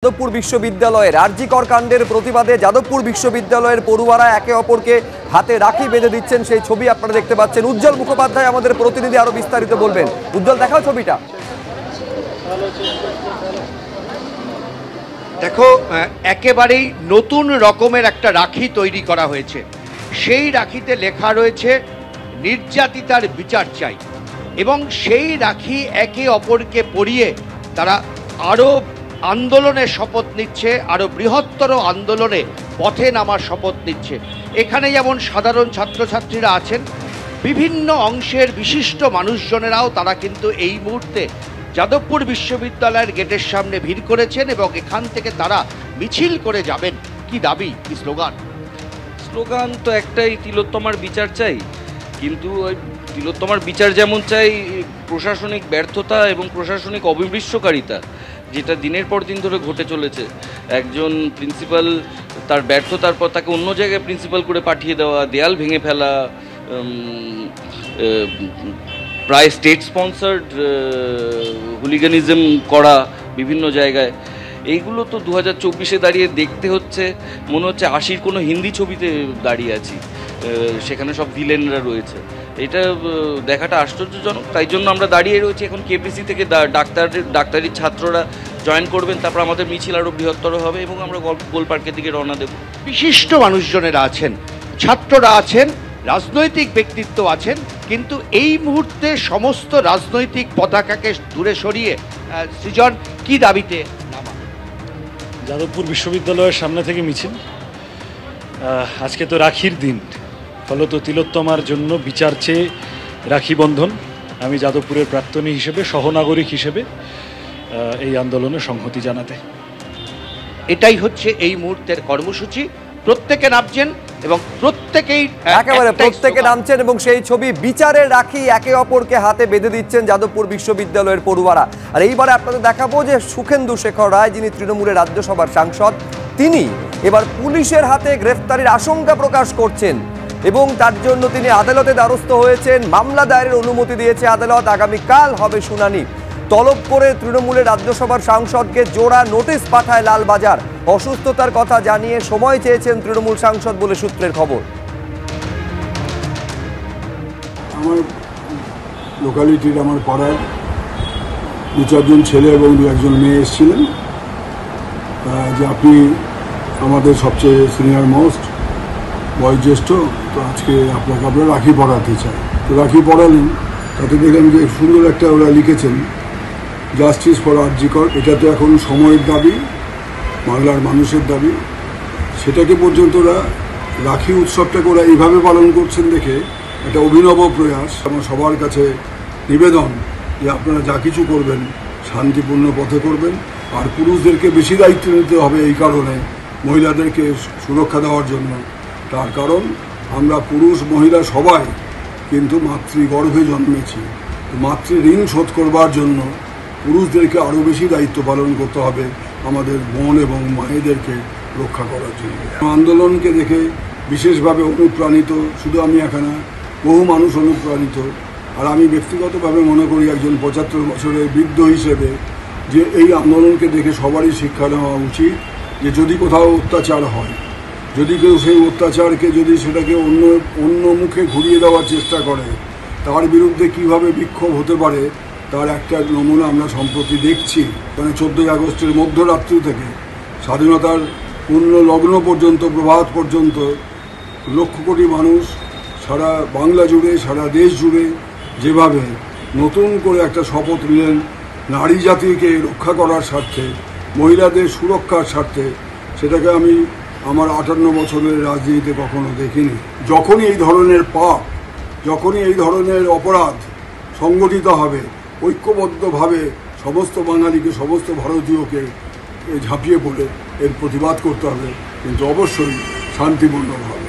যাদবপুর বিশ্ববিদ্যালয়ের আরজিকর কাণ্ডের প্রতিবাদে যাদবপুর বিশ্ববিদ্যালয়ের পড়ুয়ারা একে অপরকে হাতে রাখি বেঁধে দিচ্ছেন, সেই ছবি আপনারা দেখতে পাচ্ছেন। উজ্জ্বল মুখোপাধ্যায় আমাদের প্রতিনিধি আরো বিস্তারিত বলবেন। উজ্জ্বল, দেখাও ছবিটা। দেখো, একেবারেই নতুন রকমের একটা রাখি তৈরি করা হয়েছে। সেই রাখিতে লেখা রয়েছে নির্যাতিতার বিচার চাই, এবং সেই রাখি একে অপরকে পরিয়ে তারা আরো আন্দোলনের শপথ নিচ্ছে, আরো বৃহত্তর আন্দোলনে পথে নামার শপথ নিচ্ছে। এখানে যেমন সাধারণ ছাত্রছাত্রীরা আছেন, বিভিন্ন অংশের বিশিষ্ট মানুষজনেরাও তারা কিন্তু এই মুহূর্তে যাদবপুর বিশ্ববিদ্যালয়ের গেটের সামনে ভিড় করেছেন এবং এখান থেকে তারা মিছিল করে যাবেন। কি দাবি, কি স্লোগান? স্লোগান তো একটাই, তিলোত্তমার বিচার চাই। কিন্তু তিলোত্তমার বিচার যেমন চাই, প্রশাসনিক ব্যর্থতা এবং প্রশাসনিক অবিমৃষ্যকারিতা যেটা দিনের পর দিন ধরে ঘটে চলেছে, একজন প্রিন্সিপাল তার ব্যর্থতার পর তাকে অন্য জায়গায় প্রিন্সিপাল করে পাঠিয়ে দেওয়া, দেয়াল ভেঙে ফেলা, প্রায় স্টেট স্পন্সার্ড হুলিগানিজম করা বিভিন্ন জায়গায়, এইগুলো তো 2024-এ দাঁড়িয়ে দেখতে হচ্ছে মনে হচ্ছে 80-র কোনো হিন্দি ছবিতে দাঁড়িয়ে আছি, সেখানে সব ভিলেনরা রয়েছে। এটা দেখাটা আশ্চর্যজনক। তাই জন্য আমরা দাঁড়িয়ে রয়েছি। এখন কেপিসি থেকে ডাক্তারি ছাত্ররা জয়েন করবেন, তারপর আমাদের মিছিল আরও বৃহত্তর হবে এবং আমরা গোল পার্কের দিকে রওনা দেব। বিশিষ্ট মানুষজনেরা আছেন, ছাত্ররা আছেন, রাজনৈতিক ব্যক্তিত্ব আছেন, কিন্তু এই মুহূর্তে সমস্ত রাজনৈতিক পতাকাকে দূরে সরিয়ে সৃজন কি দাবিতে নামা? যাদবপুর বিশ্ববিদ্যালয়ের সামনে থেকে মিছিল। আজকে তো রাখির দিন, ফলত তিলোত্তমার জন্য বিচার চেয়ে রাখি বন্ধন। আমি যাদবপুরের প্রাক্তনী হিসেবে, সহনাগরিক হিসেবে এই আন্দোলনে সংহতি জানাতে। এটাই হচ্ছে এই মুহূর্তের কর্মসূচি। প্রত্যেকে নামছেন এবং প্রত্যেকে নামছেন এবং সেই ছবি, বিচারের রাখি একে অপরকে হাতে বেঁধে দিচ্ছেন যাদবপুর বিশ্ববিদ্যালয়ের পড়ুয়ারা। আর এইবারে আপনাদের দেখাবো যে সুখেন্দু শেখর রায়, যিনি তৃণমূলের রাজ্যসভার সাংসদ, তিনি এবার পুলিশের হাতে গ্রেফতারির আশঙ্কা প্রকাশ করছেন এবং তার জন্য তিনি আদালতে দ্বারস্থ হয়েছেন। মামলা দায়েরের অনুমতি দিয়েছে আদালত। আগামীকাল হবে শুনানি। তলব করে তৃণমূলের রাজ্যসভার সাংসদকে জোড়া নোটিশ পাঠায় লালবাজার। অসুস্থতার কথা জানিয়ে সময় চেয়েছেন তৃণমূল সাংসদ বলে সূত্রের খবর। আমার লোকালিটির, আমার পাড়ায় 2-4জন ছেলে এবং 2-1 মেয়ে এসেছিলেন যে আপনি আমাদের সবচেয়ে সিনিয়র মোস্ট, বয়োজ্যেষ্ঠ, তো আজকে আপনাকে আমরা রাখি পড়াতে চাই। তো রাখি পড়ালেন, তাতে দেখলাম যে সুন্দর একটা ওরা লিখেছেন জাস্টিস ফর আরজিকর। এটা তো এখন সময়ের দাবি, বাংলার মানুষের দাবি। সেটাকে পর্যন্ত ওরা রাখি উৎসবটাকে ওরা এইভাবে পালন করছেন দেখে একটা অভিনব প্রয়াস। আমার সবার কাছে নিবেদন যে আপনারা যা কিছু করবেন শান্তিপূর্ণ পথে করবেন। আর পুরুষদেরকে বেশি দায়িত্ব নিতে হবে এই কারণে, মহিলাদেরকে সুরক্ষা দেওয়ার জন্য। তার কারণ আমরা পুরুষ মহিলা সবাই কিন্তু মাতৃগর্ভে জন্মেছি। মাতৃ ঋণ শোধ করবার জন্য পুরুষদেরকে আরও বেশি দায়িত্ব পালন করতে হবে, আমাদের বোন এবং মায়েদেরকে রক্ষা করার জন্য। আন্দোলনকে দেখে বিশেষভাবে অনুপ্রাণিত, শুধু আমি এখানে, বহু মানুষ অনুপ্রাণিত। আর আমি ব্যক্তিগতভাবে মনে করি একজন 75 বছরের বৃদ্ধ হিসেবে যে এই আন্দোলনকে দেখে সবারই শিক্ষা নেওয়া উচিত যে যদি কোথাও অত্যাচার হয়, যদি কেউ সেই অত্যাচারকে যদি সেটাকে অন্য মুখে ঘুরিয়ে দেওয়ার চেষ্টা করে, তার বিরুদ্ধে কিভাবে বিক্ষোভ হতে পারে তার একটা নমুনা আমরা সম্প্রতি দেখছি। মানে 14ই আগস্টের মধ্যরাত্রি থেকে স্বাধীনতার পূর্ণ লগ্ন পর্যন্ত, প্রভাত পর্যন্ত লক্ষ কোটি মানুষ সারা বাংলা জুড়ে, সারা দেশ জুড়ে যেভাবে নতুন করে একটা শপথ নিলেন নারী জাতিকে রক্ষা করার স্বার্থে, মহিলাদের সুরক্ষার স্বার্থে, সেটাকে আমি আমার 58 বছরের রাজনীতিতে কখনো দেখিনি। যখনই এই ধরনের পাপ, যখনই এই ধরনের অপরাধ সংগঠিত হবে, ঐক্যবদ্ধভাবে সমস্ত বাঙালিকে, সমস্ত ভারতীয়কে ঝাঁপিয়ে পড়ে এর প্রতিবাদ করতে হবে, কিন্তু অবশ্যই শান্তিপূর্ণভাবে।